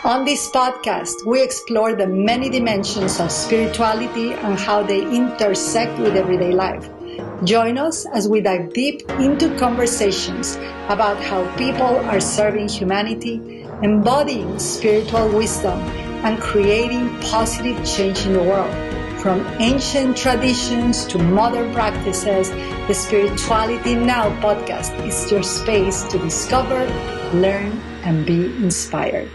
On this podcast, we explore the many dimensions of spirituality and how they intersect with everyday life. Join us as we dive deep into conversations about how people are serving humanity, embodying spiritual wisdom, and creating positive change in the world. From ancient traditions to modern practices, the Spirituality Now podcast is your space to discover, learn, and be inspired.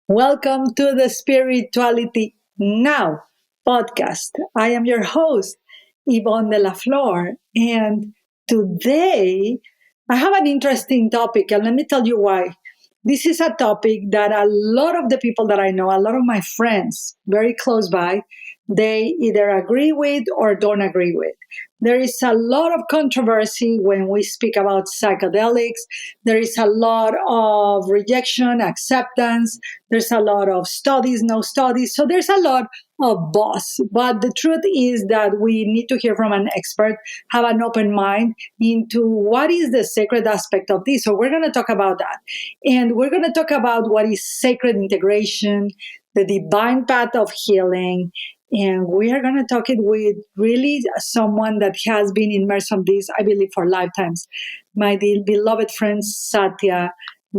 Welcome to the Spirituality Now podcast. I am your host, Ivonne Delaflor, and today I have an interesting topic, and let me tell you why. This is a topic that a lot of the people that I know, a lot of my friends very close by, they either agree with or don't agree with. There is a lot of controversy when we speak about psychedelics. There is a lot of rejection, acceptance. There's a lot of studies, no studies. So there's a lot of buzz. But the truth is that we need to hear from an expert, have an open mind into what is the sacred aspect of this. So we're going to talk about that. And we're going to talk about what is sacred integration, the divine path of healing. And we are going to talk it with really someone that has been immersed in this, I believe, for lifetimes. My beloved friend, Satya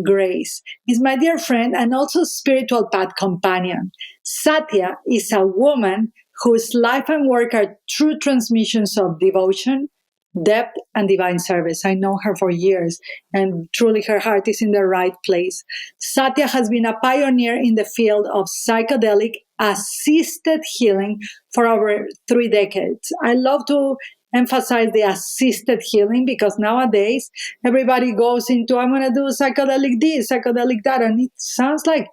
Grace, is my dear friend and also spiritual path companion. Satya is a woman whose life and work are true transmissions of devotion, depth, and divine service. I know her for years, and truly her heart is in the right place. Satya has been a pioneer in the field of psychedelic assisted healing for over 3 decades. I love to emphasize the assisted healing because nowadays everybody goes into, I'm going to do psychedelic this, psychedelic that, and it sounds like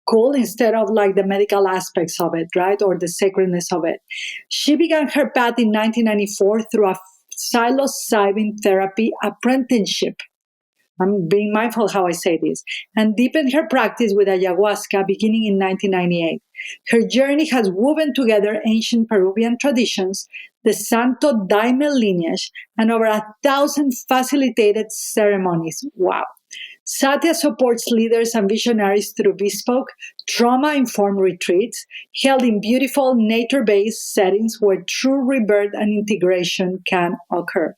cool instead of like the medical aspects of it, right? Or the sacredness of it. She began her path in 1994 through a psilocybin therapy apprenticeship. I'm being mindful how I say this, and deepened her practice with ayahuasca beginning in 1998. Her journey has woven together ancient Peruvian traditions, the Santo Daime lineage, and over 1,000 facilitated ceremonies. Wow. Satya supports leaders and visionaries through bespoke, trauma-informed retreats held in beautiful, nature-based settings where true rebirth and integration can occur.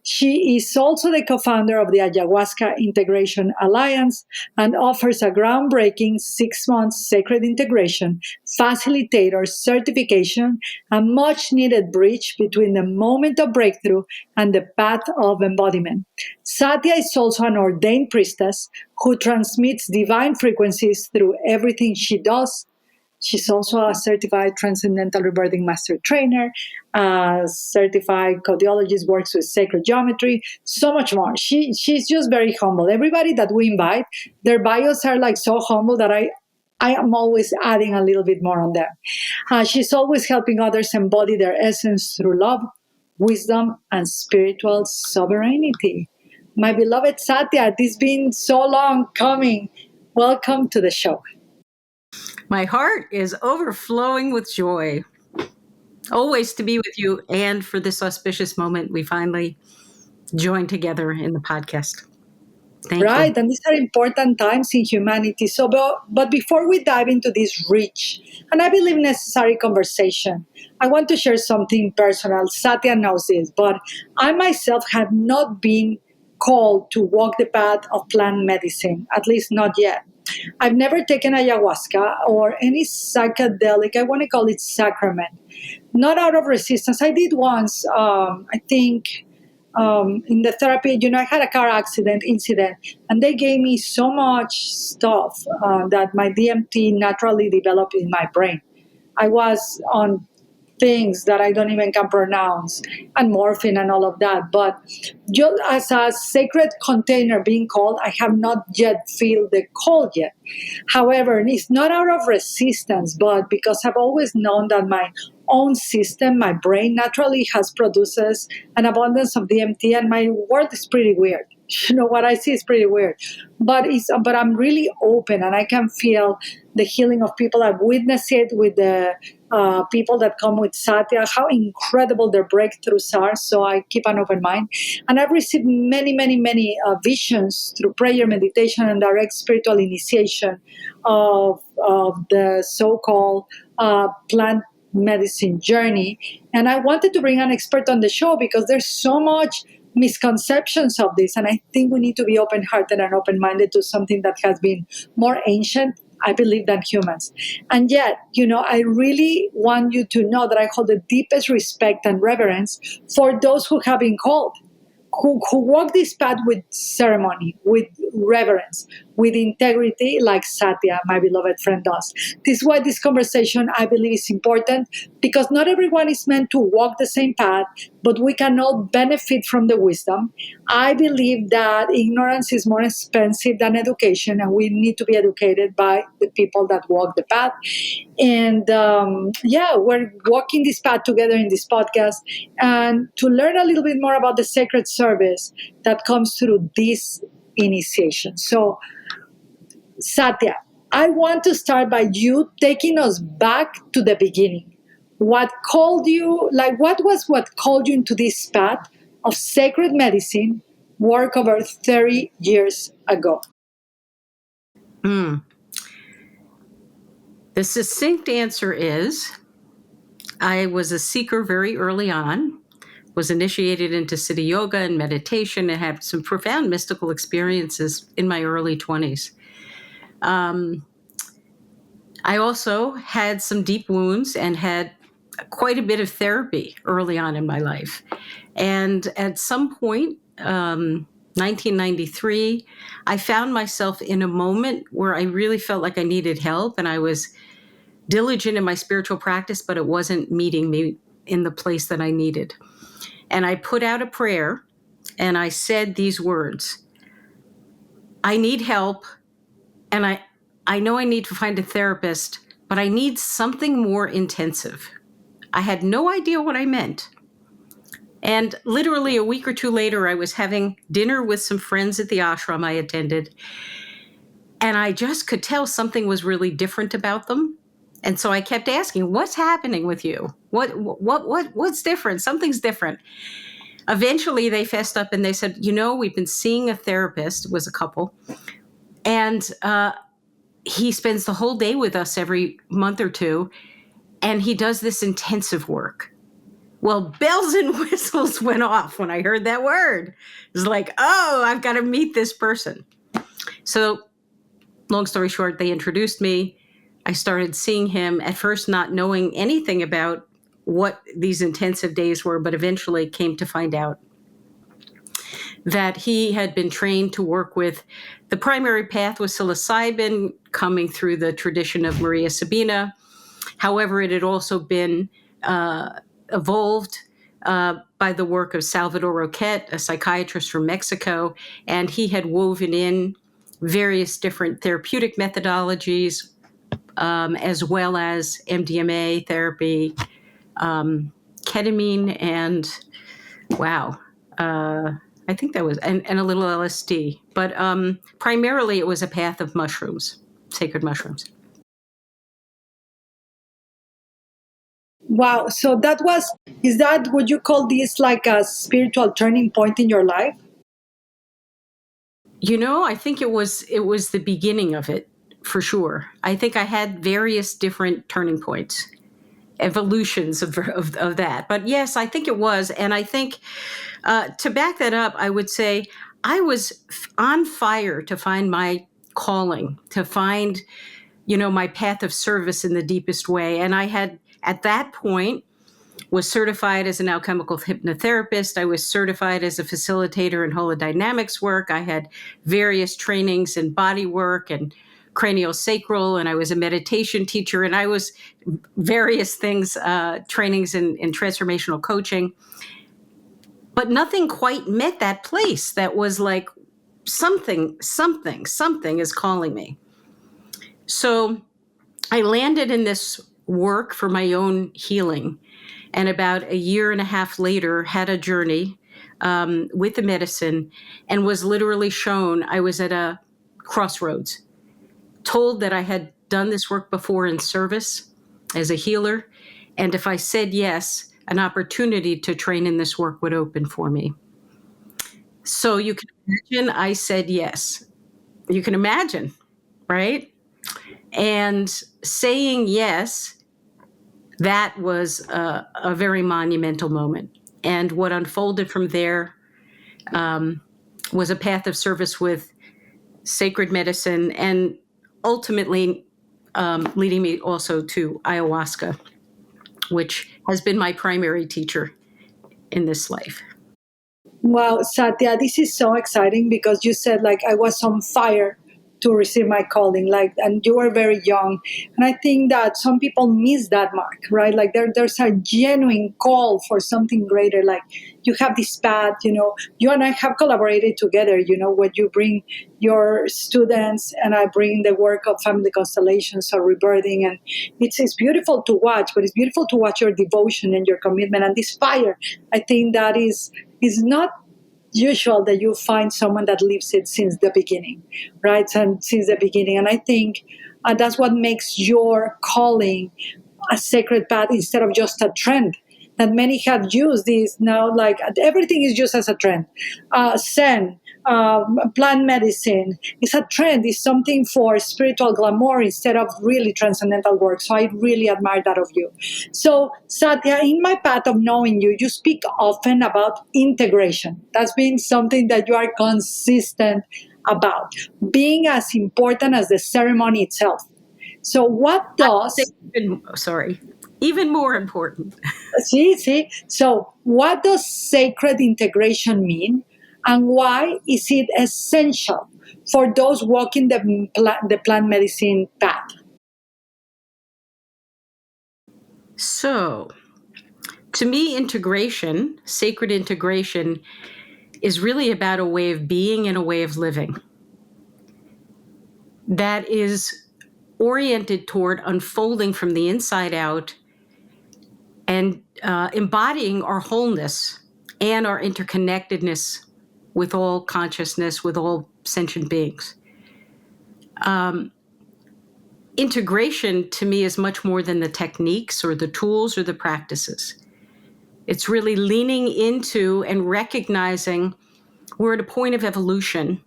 She is also the co-founder of the Ayahuasca Integration Alliance and offers a groundbreaking 6-month sacred integration facilitator certification, a much-needed bridge between the moment of breakthrough and the path of embodiment. Satya is also an ordained priestess who transmits divine frequencies through everything she does. She's also a certified transcendental rebirthing master trainer, a certified cardiologist, works with sacred geometry, so much more. She's just very humble. Everybody that we invite, their bios are like so humble that I am always adding a little bit more on them. She's always helping others embody their essence through love, wisdom, and spiritual sovereignty. My beloved Satya, this has been so long coming. Welcome to the show. My heart is overflowing with joy, always to be with you, and for this auspicious moment we finally joined together in the podcast. Thank Right, you. and these are important times in humanity. So, but before we dive into this rich and I believe necessary conversation, I want to share something personal. Satya knows this, but I myself have not been called to walk the path of plant medicine, at least not yet. I've never taken ayahuasca or any psychedelic, I want to call it sacrament, not out of resistance. I did once, I think, in the therapy, I had a car accident incident, and they gave me so much stuff that my DMT naturally developed in my brain. I was on things that I don't even can pronounce, and morphine and all of that. But just as a sacred container being called, I have not yet feel the call yet. However, it's not out of resistance, but because I've always known that my own system, my brain naturally has produces an abundance of DMT, and my world is pretty weird. What I see is pretty weird, but I'm really open, and I can feel the healing of people. I've witnessed it with the people that come with Satya, how incredible their breakthroughs are. So I keep an open mind. And I've received many, many, many visions through prayer, meditation, and direct spiritual initiation of the so-called plant medicine journey. And I wanted to bring an expert on the show because there's so much misconceptions of this. And I think we need to be open-hearted and open-minded to something that has been more ancient, I believe, than humans. And yet, I really want you to know that I hold the deepest respect and reverence for those who have been called, who walk this path with ceremony, with reverence, with integrity, like Satya, my beloved friend, does. This is why this conversation, I believe, is important, because not everyone is meant to walk the same path, but we can all benefit from the wisdom. I believe that ignorance is more expensive than education, and we need to be educated by the people that walk the path. And we're walking this path together in this podcast, and to learn a little bit more about the sacred service that comes through this initiation. So, Satya, I want to start by you taking us back to the beginning. What called you, what called you into this path of sacred medicine work over 30 years ago? Mm. The succinct answer is I was a seeker very early on, was initiated into Siddha yoga and meditation, and had some profound mystical experiences in my early 20s. I also had some deep wounds and had quite a bit of therapy early on in my life. And at some point, 1993, I found myself in a moment where I really felt like I needed help, and I was diligent in my spiritual practice, but it wasn't meeting me in the place that I needed. And I put out a prayer and I said these words: I need help, and I know I need to find a therapist, but I need something more intensive. I had no idea what I meant. And literally a week or two later, I was having dinner with some friends at the ashram I attended, and I just could tell something was really different about them. And so I kept asking, "What's happening with you? What's different? Something's different." Eventually, they fessed up and they said, "We've been seeing a therapist." It was a couple, and he spends the whole day with us every month or two, and he does this intensive work. Well, bells and whistles went off when I heard that word. It was like, oh, I've got to meet this person. So, long story short, they introduced me. I started seeing him, at first not knowing anything about what these intensive days were, but eventually came to find out that he had been trained to work with, the primary path was psilocybin, coming through the tradition of Maria Sabina. However, it had also been evolved by the work of Salvador Roquette, a psychiatrist from Mexico, and he had woven in various different therapeutic methodologies, as well as MDMA therapy, ketamine, and I think that was, and a little LSD. But primarily it was a path of mushrooms, sacred mushrooms. Wow. So is that, would you call this like a spiritual turning point in your life? I think it was the beginning of it, for sure. I think I had various different turning points, evolutions of that. But yes, I think it was. And I think to back that up, I would say I was on fire to find my calling, to find, my path of service in the deepest way. And I had, at that point, was certified as an alchemical hypnotherapist. I was certified as a facilitator in holodynamics work. I had various trainings in body work and craniosacral, and I was a meditation teacher, and I was various things, trainings in transformational coaching. But nothing quite met that place that was like, something is calling me. So I landed in this work for my own healing. And about a year and a half later, had a journey with the medicine, and was literally shown, I was at a crossroads, told that I had done this work before in service as a healer, And if I said yes, an opportunity to train in this work would open for me. So you can imagine I said yes. You can imagine, right? And saying yes, that was a very monumental moment. And what unfolded from there was a path of service with sacred medicine and ultimately leading me also to ayahuasca, which has been my primary teacher in this life. Wow, Satya, this is so exciting because you said like I was on fire to receive my calling, like, and you were very young. And I think that some people miss that mark, right? Like there's a genuine call for something greater. Like you have this path, you and I have collaborated together, when you bring your students and I bring the work of family constellations or rebirthing. And it's beautiful to watch, but it's beautiful to watch your devotion and your commitment and this fire. I think that is not usual that you find someone that lives it since the beginning, right? And since the beginning. And I think that's what makes your calling a sacred path instead of just a trend. That many have used this now, like everything is used as a trend. Zen, plant medicine is a trend, is something for spiritual glamour instead of really transcendental work. So I really admire that of you. So, Satya, in my path of knowing you, you speak often about integration. That's been something that you are consistent about, being as important as the ceremony itself. So, what does Even more important. see? So, what does sacred integration mean, and why is it essential for those walking the plant medicine path? So, to me, sacred integration, is really about a way of being and a way of living that is oriented toward unfolding from the inside out and embodying our wholeness and our interconnectedness with all consciousness, with all sentient beings. Integration to me is much more than the techniques or the tools or the practices. It's really leaning into and recognizing we're at a point of evolution.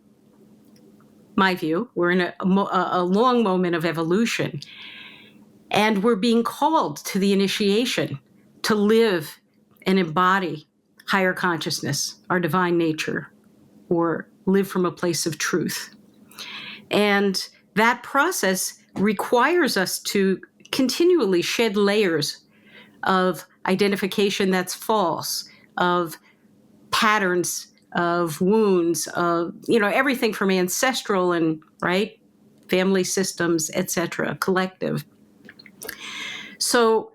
My view, we're in a long moment of evolution, and we're being called to the initiation to live and embody higher consciousness, our divine nature, or live from a place of truth. And that process requires us to continually shed layers of identification that's false, of patterns, of wounds, of everything from ancestral and right family systems, etc., collective. So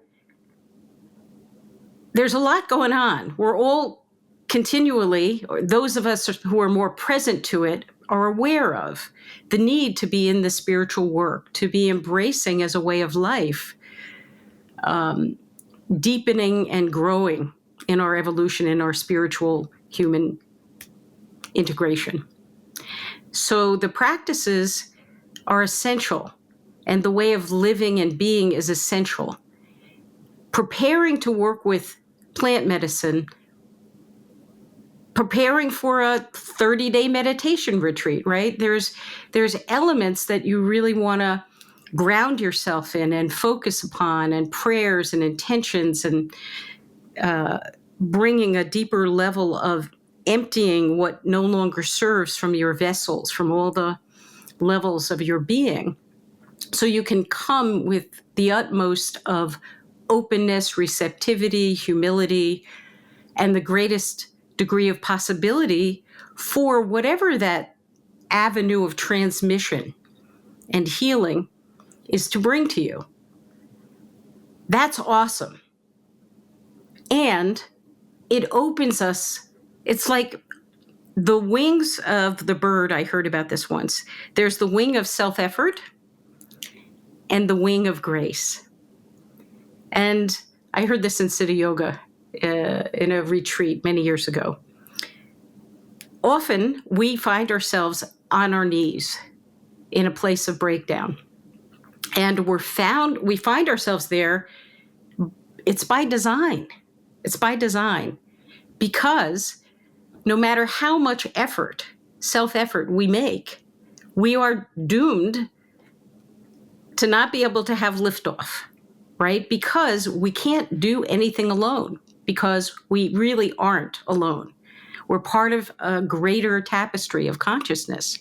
there's a lot going on. We're all continually, or those of us who are more present to it, are aware of the need to be in the spiritual work, to be embracing as a way of life, deepening and growing in our evolution, in our spiritual human integration. So the practices are essential, and the way of living and being is essential. Preparing to work with plant medicine, preparing for a 30-day meditation retreat, right? There's elements that you really want to ground yourself in and focus upon, and prayers and intentions, and bringing a deeper level of emptying what no longer serves from your vessels, from all the levels of your being, so you can come with the utmost of openness, receptivity, humility, and the greatest degree of possibility for whatever that avenue of transmission and healing is to bring to you. That's awesome. And it opens us. It's like the wings of the bird. I heard about this once. There's the wing of self-effort and the wing of grace. And I heard this in Siddha Yoga in a retreat many years ago. Often we find ourselves on our knees in a place of breakdown. And we find ourselves there it's by design. It's by design, because no matter how much effort, self-effort we make, we are doomed to not be able to have liftoff, right? Because we can't do anything alone, because we really aren't alone. We're part of a greater tapestry of consciousness.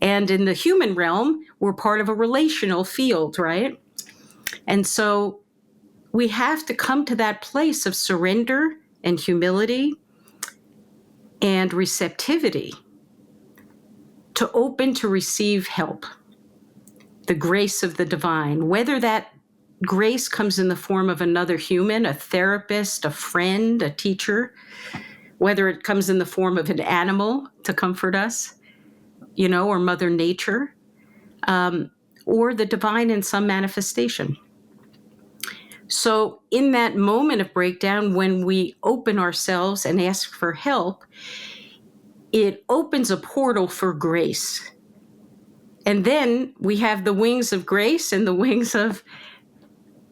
And in the human realm, we're part of a relational field, right? And so we have to come to that place of surrender and humility and receptivity to open to receive help, the grace of the divine, whether that grace comes in the form of another human, a therapist, a friend, a teacher, whether it comes in the form of an animal to comfort us, or Mother Nature, or the divine in some manifestation. So in that moment of breakdown, when we open ourselves and ask for help, it opens a portal for grace. And then we have the wings of grace and the wings of,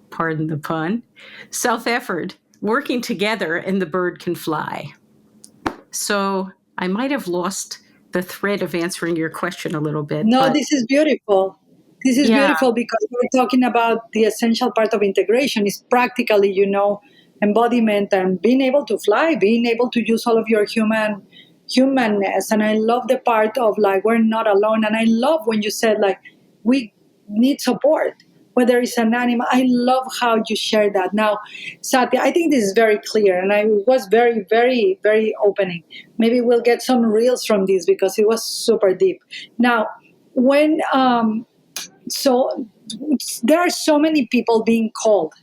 pardon the pun, self-effort working together, and the bird can fly. So I might have lost the thread of answering your question a little bit. No, But this is beautiful. This is yeah, beautiful because we're talking about the essential part of integration is practically, embodiment and being able to fly, being able to use all of your humanness. And I love the part of like we're not alone. And I love when you said like we need support, whether it's an animal. I love how you share that. Now, Satya, I think this is very clear, and I was very, very, very opening. Maybe we'll get some reels from this because it was super deep. Now, when so there are so many people being called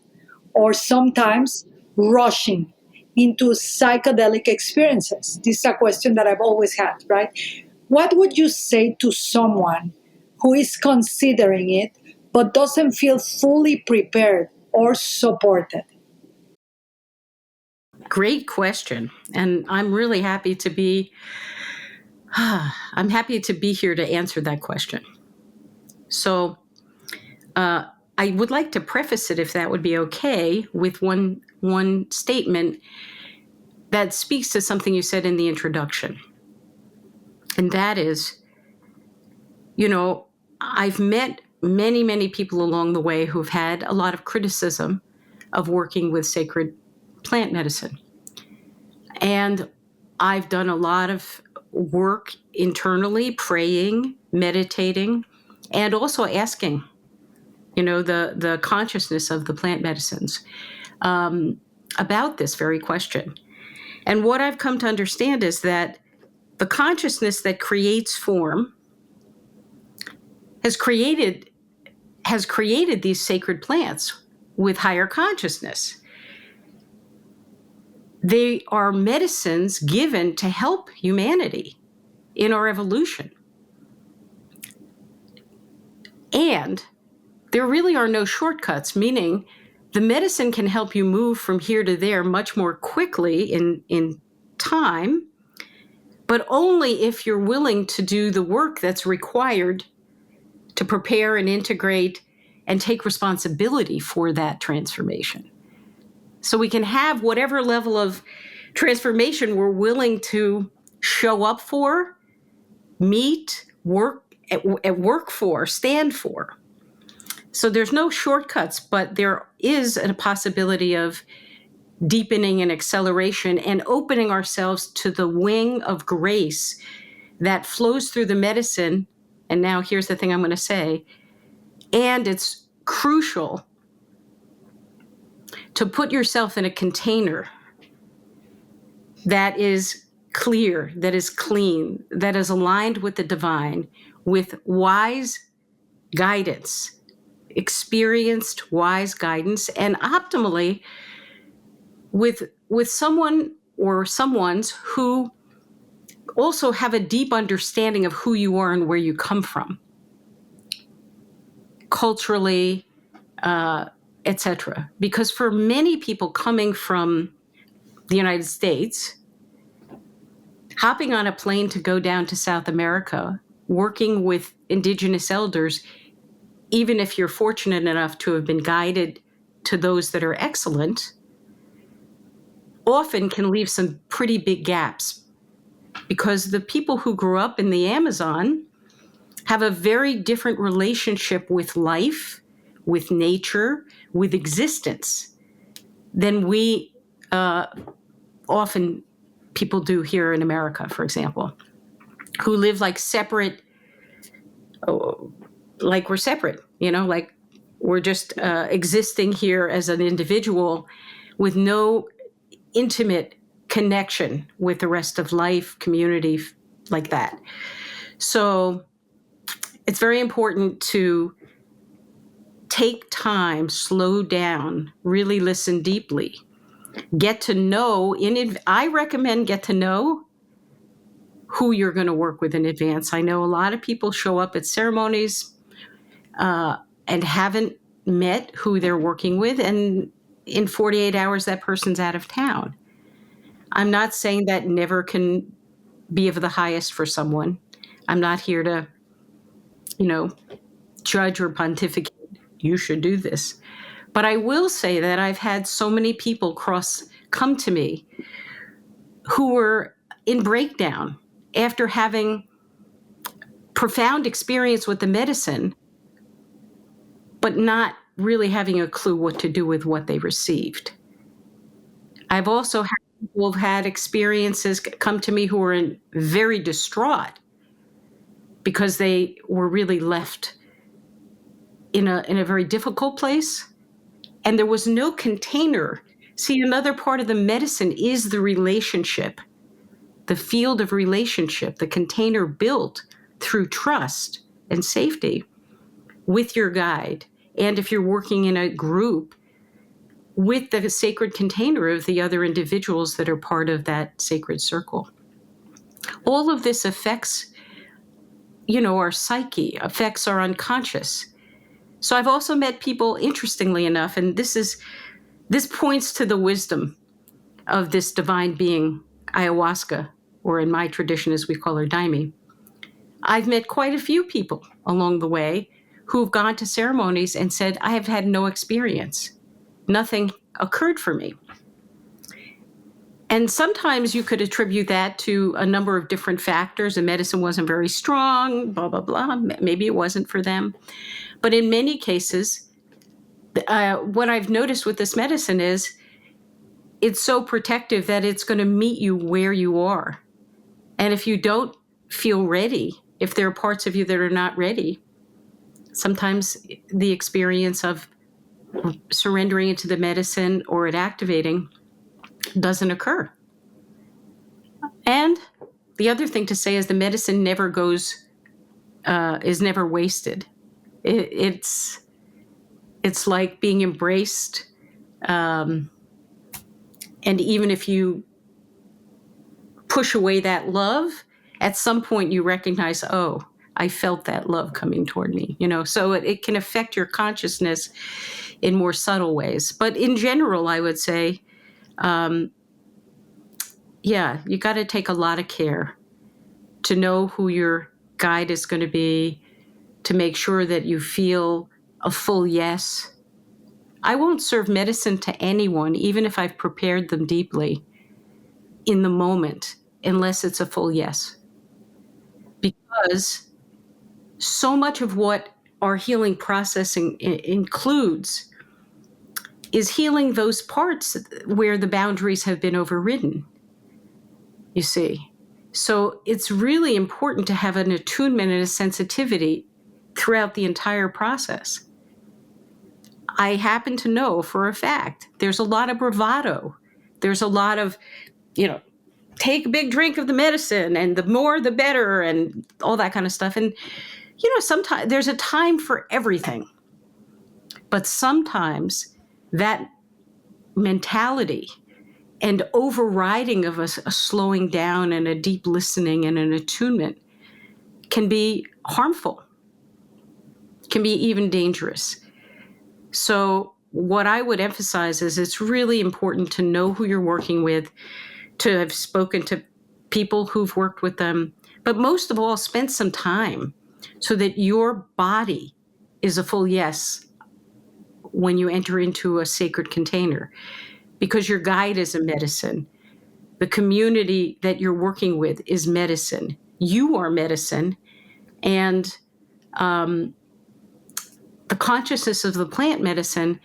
or sometimes rushing into psychedelic experiences. This is a question that I've always had, right? What would you say to someone who is considering it but doesn't feel fully prepared or supported? great question. And I'm really happy to be I'm happy to be here to answer that question. So I would like to preface it, if that would be okay, with one statement that speaks to something you said in the introduction. And that is, I've met many, many people along the way who've had a lot of criticism of working with sacred plant medicine. And I've done a lot of work internally, praying, meditating, and also asking, the consciousness of the plant medicines about this very question. And what I've come to understand is that the consciousness that creates form has created these sacred plants with higher consciousness. They are medicines given to help humanity in our evolution. And there really are no shortcuts, meaning the medicine can help you move from here to there much more quickly in time, but only if you're willing to do the work that's required to prepare and integrate and take responsibility for that transformation. So we can have whatever level of transformation we're willing to show up for, meet, work for, stand for. So there's no shortcuts, but there is a possibility of deepening and acceleration and opening ourselves to the wing of grace that flows through the medicine. And now here's the thing I'm going to say. And it's crucial to put yourself in a container that is clear, that is clean, that is aligned with the divine, with wise guidance, experienced wise guidance, and optimally with someone or someones who also have a deep understanding of who you are and where you come from, culturally, etc. Because for many people coming from the United States, hopping on a plane to go down to South America, working with indigenous elders, even if you're fortunate enough to have been guided to those that are excellent, often can leave some pretty big gaps, because the people who grew up in the Amazon have a very different relationship with life, with nature, with existence than we often people do here in America, for example, who live like separate, like we're separate, like we're just existing here as an individual with no intimate connection with the rest of life, community, like that. So it's very important to take time, slow down, really listen deeply, get to know. I recommend get to know who you're going to work with in advance. I know a lot of people show up at ceremonies and haven't met who they're working with, and in 48 hours, that person's out of town. I'm not saying that never can be of the highest for someone. I'm not here to, judge or pontificate. You should do this. But I will say that I've had so many people come to me who were in breakdown after having profound experience with the medicine, but not really having a clue what to do with what they received. I've also had people who've had experiences come to me who were very distraught because they were really left in a very difficult place, and there was no container. See, another part of the medicine is the relationship, the field of relationship, the container built through trust and safety with your guide. And if you're working in a group, with the sacred container of the other individuals that are part of that sacred circle. All of this affects, our psyche, affects our unconscious. So I've also met people, interestingly enough, and this points to the wisdom of this divine being, ayahuasca, or in my tradition, as we call her, daime. I've met quite a few people along the way who've gone to ceremonies and said, I have had no experience. Nothing occurred for me. And sometimes you could attribute that to a number of different factors. The medicine wasn't very strong, blah, blah, blah. Maybe it wasn't for them. But in many cases, what I've noticed with this medicine is it's so protective that it's going to meet you where you are. And if you don't feel ready, if there are parts of you that are not ready, sometimes the experience of surrendering into the medicine or it activating doesn't occur. And the other thing to say is the medicine never is never wasted. It's like being embraced. And even if you push away that love, at some point you recognize, oh, I felt that love coming toward me, so it can affect your consciousness in more subtle ways. But in general, I would say, you got to take a lot of care to know who your guide is going to be, to make sure that you feel a full yes. I won't serve medicine to anyone, even if I've prepared them deeply in the moment, unless it's a full yes. Because so much of what our healing processing includes is healing those parts where the boundaries have been overridden, you see. So it's really important to have an attunement and a sensitivity throughout the entire process. I happen to know for a fact there's a lot of bravado. There's a lot of, take a big drink of the medicine and the more the better and all that kind of stuff. And, sometimes there's a time for everything. But sometimes that mentality and overriding of a slowing down and a deep listening and an attunement can be harmful, can be even dangerous. So what I would emphasize is it's really important to know who you're working with, to have spoken to people who've worked with them, but most of all, spend some time so that your body is a full yes when you enter into a sacred container. because your guide is a medicine. The community that you're working with is medicine. You are medicine. And the consciousness of the plant medicine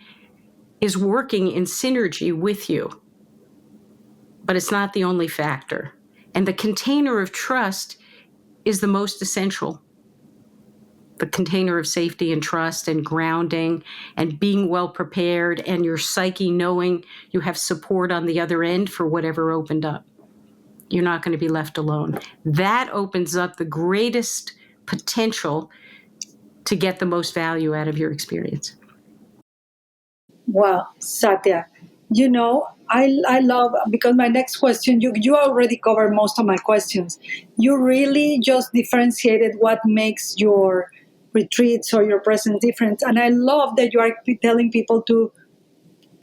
is working in synergy with you. But it's not the only factor. And the container of trust is the most essential. The container of safety and trust and grounding and being well prepared, and your psyche knowing you have support on the other end for whatever opened up. You're not going to be left alone. That opens up the greatest potential to get the most value out of your experience. Wow, Satya, I love, because my next question, you already covered most of my questions. You really just differentiated what makes your retreats or your presence different. And I love that you are telling people to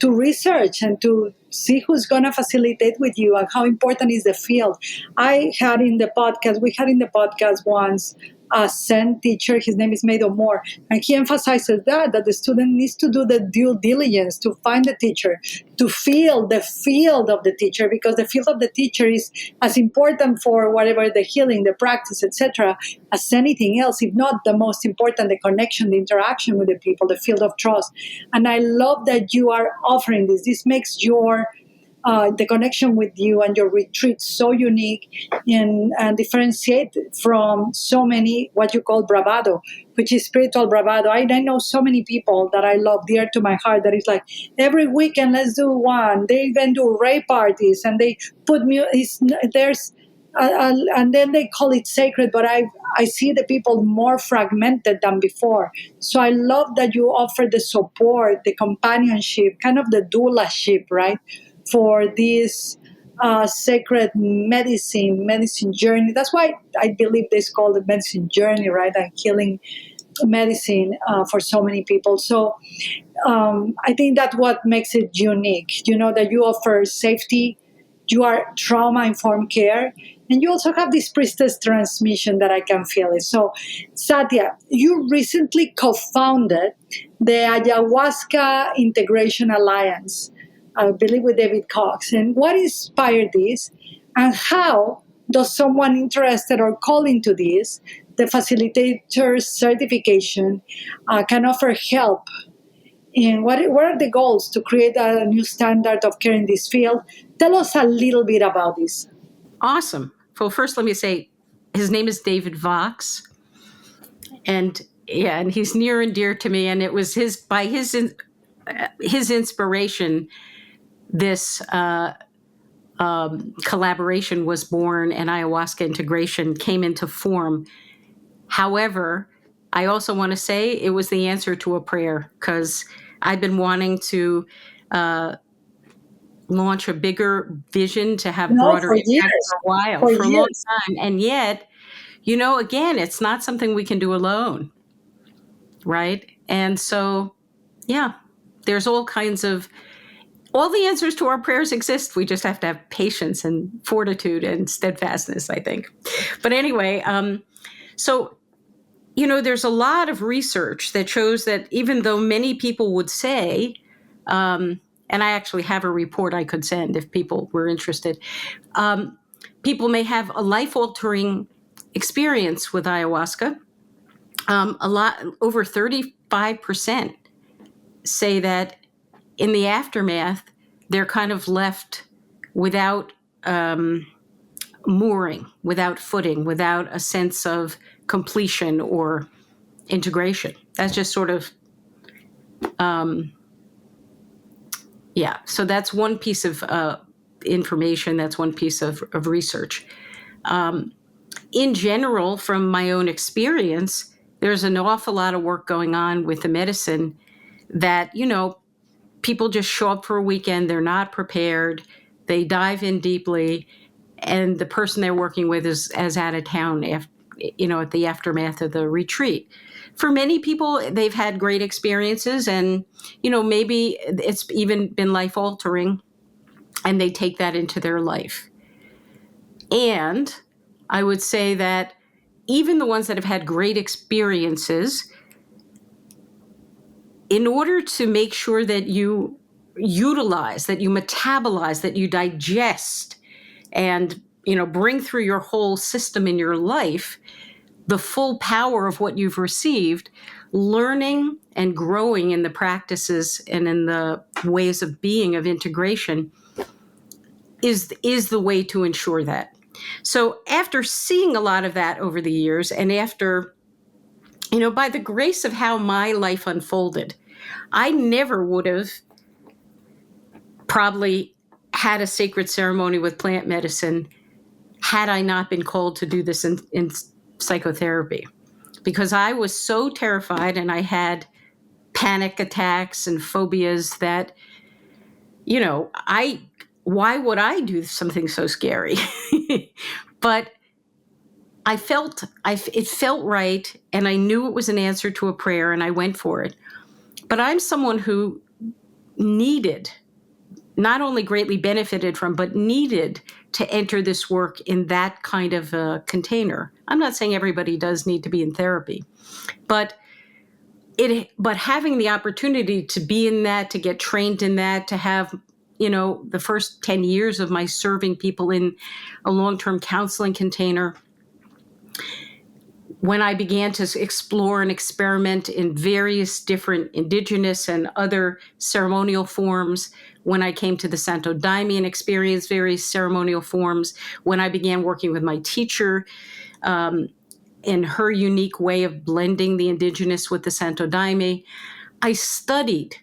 research and to see who's going to facilitate with you and how important is the field. We had in the podcast once a Zen teacher, his name is Mado Moore, and he emphasizes that the student needs to do the due diligence to find the teacher, to feel the field of the teacher, because the field of the teacher is as important for whatever the healing, the practice, etc., as anything else, if not the most important, the connection, the interaction with the people, the field of trust. And I love that you are offering this. This makes the connection with you and your retreat so unique and differentiate from so many what you call bravado, which is spiritual bravado. I know so many people that I love dear to my heart that is like every weekend let's do one. They even do rave parties and they put and then they call it sacred, but I see the people more fragmented than before. So I love that you offer the support, the companionship, kind of the doula-ship, right, for this sacred medicine journey. That's why I believe this called the medicine journey, right, and healing medicine for so many people. So I think that's what makes it unique, that you offer safety, you are trauma-informed care, and you also have this priestess transmission that I can feel it. So, Satya, you recently co-founded the Ayahuasca Integration Alliance, I believe with David Cox. And what inspired this? And how does someone interested or called into this, the facilitator certification, can offer help? And what are the goals to create a new standard of care in this field? Tell us a little bit about this. Awesome. Well, first, let me say his name is David Vox. And he's near and dear to me. And it was his inspiration, this collaboration was born and Ayahuasca Integration came into form. However, I also want to say it was the answer to a prayer, because I've been wanting to launch a bigger vision to have broader impact for a while, for a long time. And yet, again, it's not something we can do alone, right? And so, there's all the answers to our prayers exist. We just have to have patience and fortitude and steadfastness, I think. But anyway, there's a lot of research that shows that even though many people would say, and I actually have a report I could send if people were interested, people may have a life-altering experience with ayahuasca. Over 35% say that in the aftermath, they're kind of left without mooring, without footing, without a sense of completion or integration. That's just sort of, So that's one piece of information. That's one piece of research. In general, from my own experience, there's an awful lot of work going on with the medicine that, people just show up for a weekend. They're not prepared. They dive in deeply. And the person they're working with is out of town, at the aftermath of the retreat. For many people, they've had great experiences and, maybe it's even been life-altering, and they take that into their life. And I would say that even the ones that have had great experiences, in order to make sure that you utilize, that you metabolize, that you digest, and bring through your whole system in your life the full power of what you've received, learning and growing in the practices and in the ways of being of integration is the way to ensure that. So after seeing a lot of that over the years, and after, by the grace of how my life unfolded, I never would have probably had a sacred ceremony with plant medicine had I not been called to do this in psychotherapy, because I was so terrified and I had panic attacks and phobias that, why would I do something so scary? But it felt right, and I knew it was an answer to a prayer, and I went for it. But I'm someone who needed, not only greatly benefited from, but needed to enter this work in that kind of a container. I'm not saying everybody does need to be in therapy, but having the opportunity to be in that, to get trained in that, to have, the first 10 years of my serving people in a long-term counseling container, when I began to explore and experiment in various different indigenous and other ceremonial forms, when I came to the Santo Daime and experienced various ceremonial forms, when I began working with my teacher in her unique way of blending the indigenous with the Santo Daime, I studied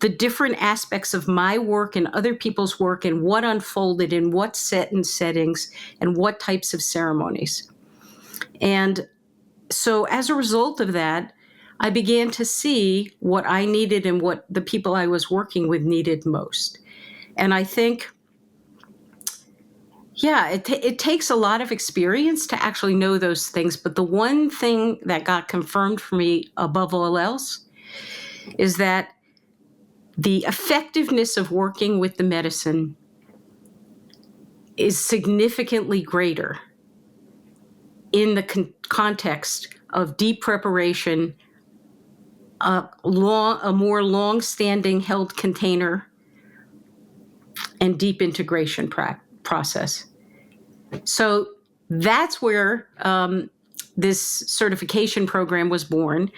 the different aspects of my work and other people's work and what unfolded in what settings and what types of ceremonies. And so as a result of that, I began to see what I needed and what the people I was working with needed most. And I think, it takes a lot of experience to actually know those things. But the one thing that got confirmed for me above all else is that the effectiveness of working with the medicine is significantly greater in the context of deep preparation, a more long-standing held container, and deep integration process. So that's where this certification program was born.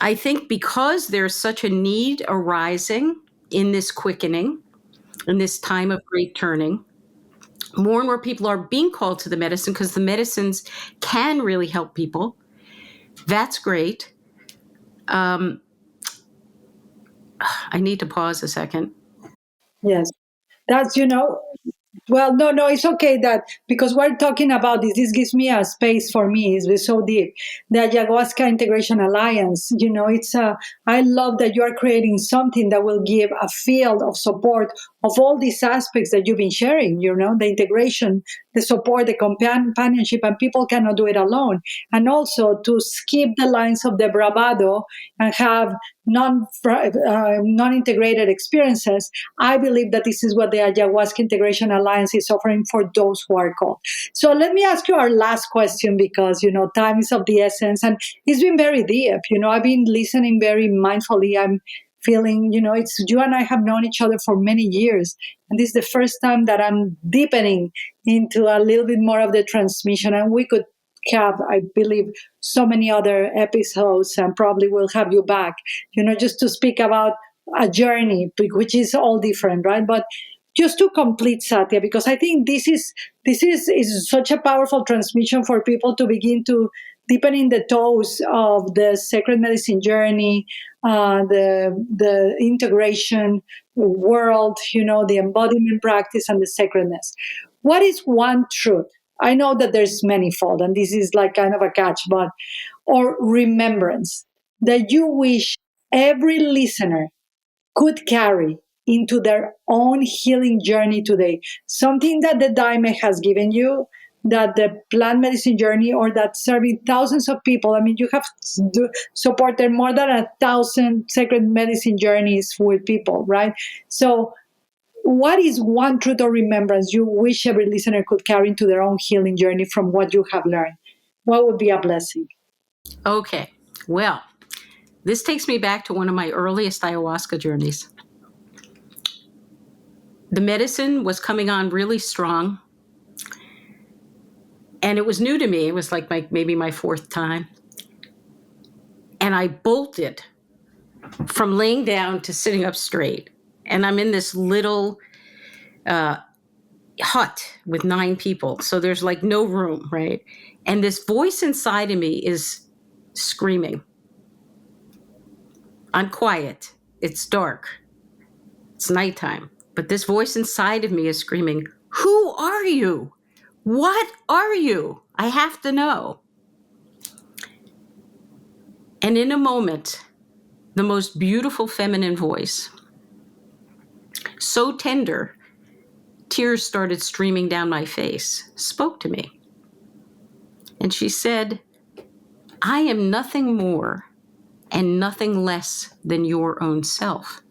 I think because there's such a need arising in this quickening, in this time of great turning, more and more people are being called to the medicine because the medicines can really help people. That's great. I need to pause a second. Yes. That's, well, no, it's okay that because we're talking about this, this gives me a space for me. It's so deep. The Ayahuasca Integration Alliance, I love that you are creating something that will give a field of support of all these aspects that you've been sharing, the integration, the support, the companionship, and people cannot do it alone. And also to skip the lines of the bravado and have non-integrated experiences. I believe that this is what the Ayahuasca Integration Alliance is offering for those who are called. So let me ask you our last question because, time is of the essence and it's been very deep. I've been listening very mindfully. I'm feeling, it's you and I have known each other for many years. And this is the first time that I'm deepening into a little bit more of the transmission. And we could have, I believe, so many other episodes and probably we'll have you back, just to speak about a journey, which is all different, right? But just to complete, Satya, because I think this is such a powerful transmission for people to begin to deepen in the toes of the sacred medicine journey, the integration world, the embodiment practice and the sacredness. What is one truth? I know that there's manifold, and this is like kind of a catch, but or remembrance that you wish every listener could carry into their own healing journey today. Something that the Daime has given you, that the plant medicine journey, or that serving thousands of people. I mean, you have supported more than 1,000 sacred medicine journeys with people, right? So, what is one truth or remembrance you wish every listener could carry into their own healing journey from what you have learned? What would be a blessing? Okay. Well, this takes me back to one of my earliest ayahuasca journeys. The medicine was coming on really strong. And it was new to me. It was like maybe my fourth time. And I bolted from laying down to sitting up straight. And I'm in this little hut with 9 people. So there's like no room, right? And this voice inside of me is screaming. I'm quiet. It's dark. It's nighttime. But this voice inside of me is screaming, "Who are you? What are you? I have to know." And in a moment, the most beautiful feminine voice, so tender, tears started streaming down my face, spoke to me. And she said, "I am nothing more and nothing less than your own self.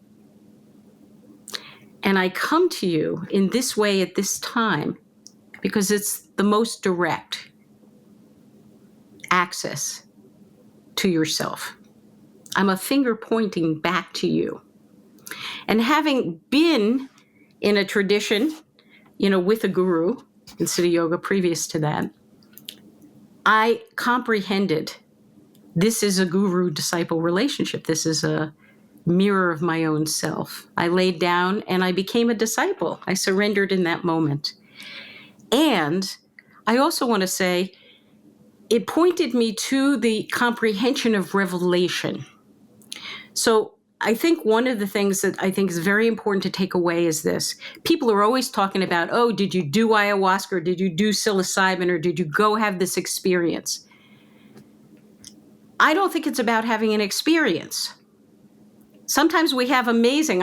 And I come to you in this way at this time because it's the most direct access to yourself. I'm a finger pointing back to you." And having been in a tradition, with a guru in Siddha Yoga previous to that, I comprehended this is a guru-disciple relationship. This is a mirror of my own self. I laid down and I became a disciple. I surrendered in that moment. And I also want to say, it pointed me to the comprehension of revelation. So I think one of the things that I think is very important to take away is this. People are always talking about, oh, did you do ayahuasca, or did you do psilocybin, or did you go have this experience? I don't think it's about having an experience. Sometimes we have amazing,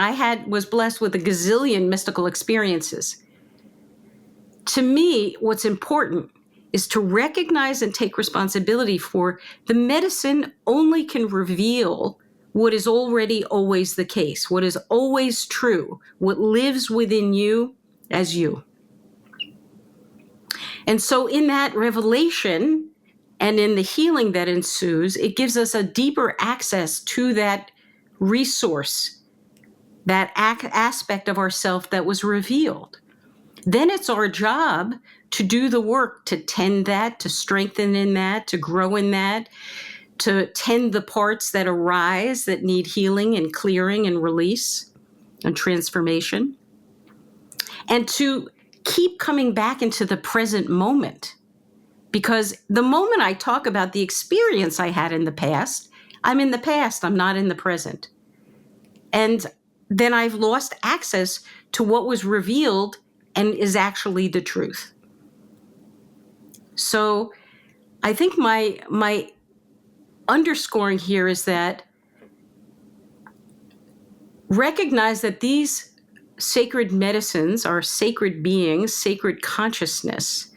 was blessed with a gazillion mystical experiences. To me, what's important is to recognize and take responsibility for the medicine only can reveal what is already always the case, what is always true, what lives within you as you. And so in that revelation and in the healing that ensues, it gives us a deeper access to that resource, that aspect of ourself that was revealed. Then it's our job to do the work to tend that, to strengthen in that, to grow in that, to tend the parts that arise that need healing and clearing and release and transformation, and to keep coming back into the present moment. Because the moment I talk about the experience I had in the past, I'm in the past, I'm not in the present. And then I've lost access to what was revealed and is actually the truth. So I think my underscoring here is that recognize that these sacred medicines are sacred beings, sacred consciousness,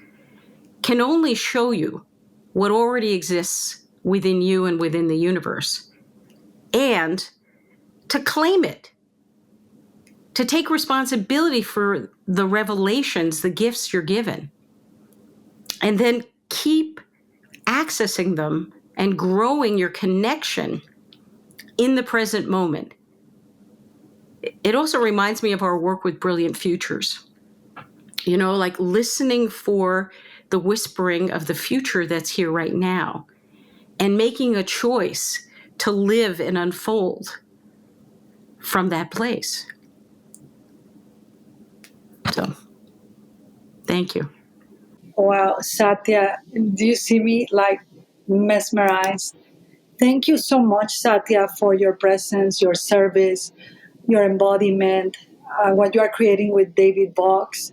can only show you what already exists within you and within the universe. And to claim it, to take responsibility for the revelations, the gifts you're given, and then keep accessing them and growing your connection in the present moment. It also reminds me of our work with Brilliant Futures. Like listening for the whispering of the future that's here right now and making a choice to live and unfold from that place. So, thank you. Wow, Satya, do you see me like mesmerized? Thank you so much, Satya, for your presence, your service, your embodiment, what you are creating with David Box,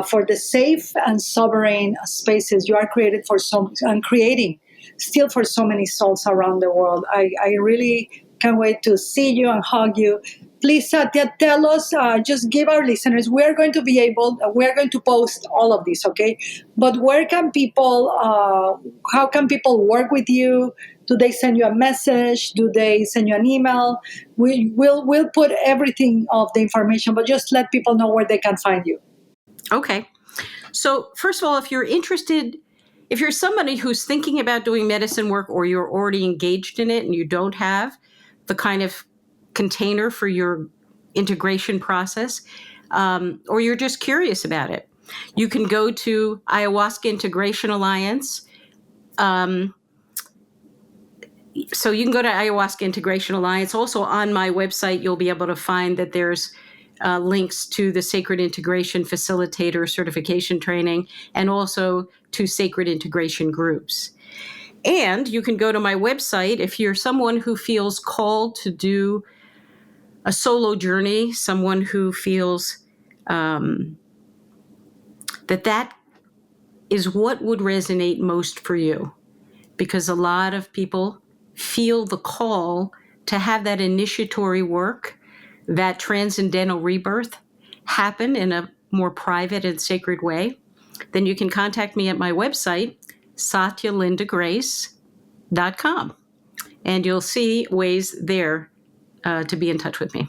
for the safe and sovereign spaces you are created for and creating still for so many souls around the world. I really can't wait to see you and hug you. Please, Satya, tell us, just give our listeners, we're going to post all of this, okay? But how can people work with you? Do they send you a message? Do they send you an email? We'll put everything of the information, but just let people know where they can find you. Okay. So first of all, if you're somebody who's thinking about doing medicine work or you're already engaged in it and you don't have the kind of container for your integration process, or you're just curious about it, you can go to Ayahuasca Integration Alliance. So you can go to Ayahuasca Integration Alliance. Also on my website, you'll be able to find that there's links to the Sacred Integration Facilitator Certification Training and also to Sacred Integration groups. And you can go to my website if you're someone who feels called to do a solo journey, someone who feels that is what would resonate most for you. Because a lot of people feel the call to have that initiatory work, that transcendental rebirth happen in a more private and sacred way, then you can contact me at my website, satyalindagrace.com. And you'll see ways there to be in touch with me.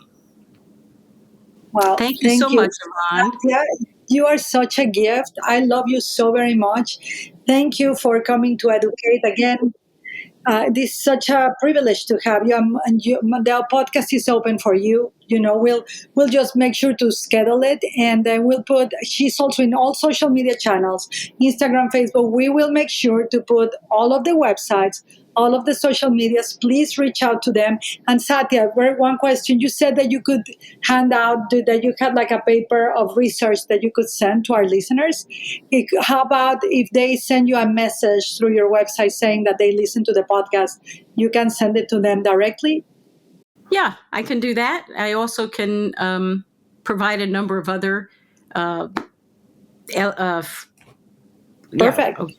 Well, Thank you so much, Ivonne. Yeah, you are such a gift. I love you so very much. Thank you for coming to educate again. This is such a privilege to have you, and the podcast is open for you. We'll just make sure to schedule it, and then we'll put. She's also in all social media channels, Instagram, Facebook. We will make sure to put all of the websites, all of the social medias. Please reach out to them. And Satya, one question: you said that you could hand out that you had like a paper of research that you could send to our listeners. How about if they send you a message through your website saying that they listen to the podcast, you can send it to them directly? Yeah, I can do that. I also can provide a number of other. Perfect. Okay.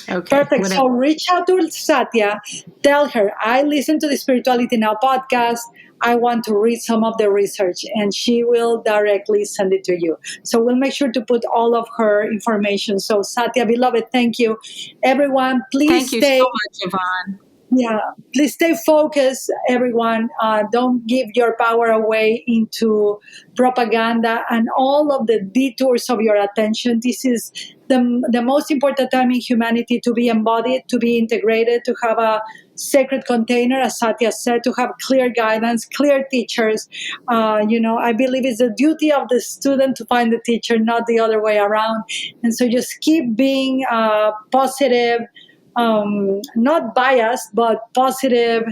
Perfect. Whatever. So reach out to Satya, tell her, I listen to the Spirituality Now podcast. I want to read some of the research, and she will directly send it to you. So we'll make sure to put all of her information. So Satya, beloved, thank you. Everyone, please Thank you stay. so much, Ivonne. Yeah, please stay focused, everyone. Don't give your power away into propaganda and all of the detours of your attention. This is the most important time in humanity to be embodied, to be integrated, to have a sacred container, as Satya said, to have clear guidance, clear teachers. I believe it's the duty of the student to find the teacher, not the other way around. And so just keep being positive, not biased, but positive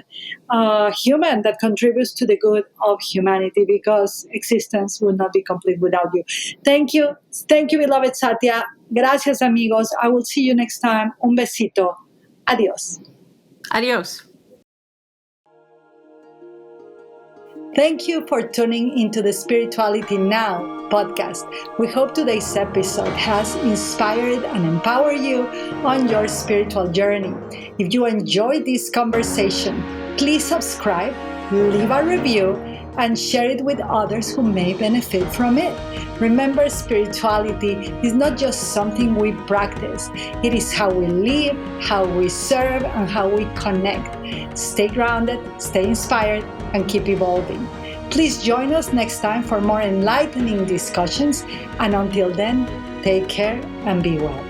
human that contributes to the good of humanity, because existence would not be complete without you. Thank you, beloved Satya. Gracias, amigos. I will see you next time. Un besito. Adios. Adios. Thank you for tuning into the Spirituality Now podcast. We hope today's episode has inspired and empowered you on your spiritual journey. If you enjoyed this conversation, please subscribe, leave a review, and share it with others who may benefit from it. Remember, spirituality is not just something we practice. It is how we live, how we serve, and how we connect. Stay grounded, stay inspired, and keep evolving. Please join us next time for more enlightening discussions. And until then, take care and be well.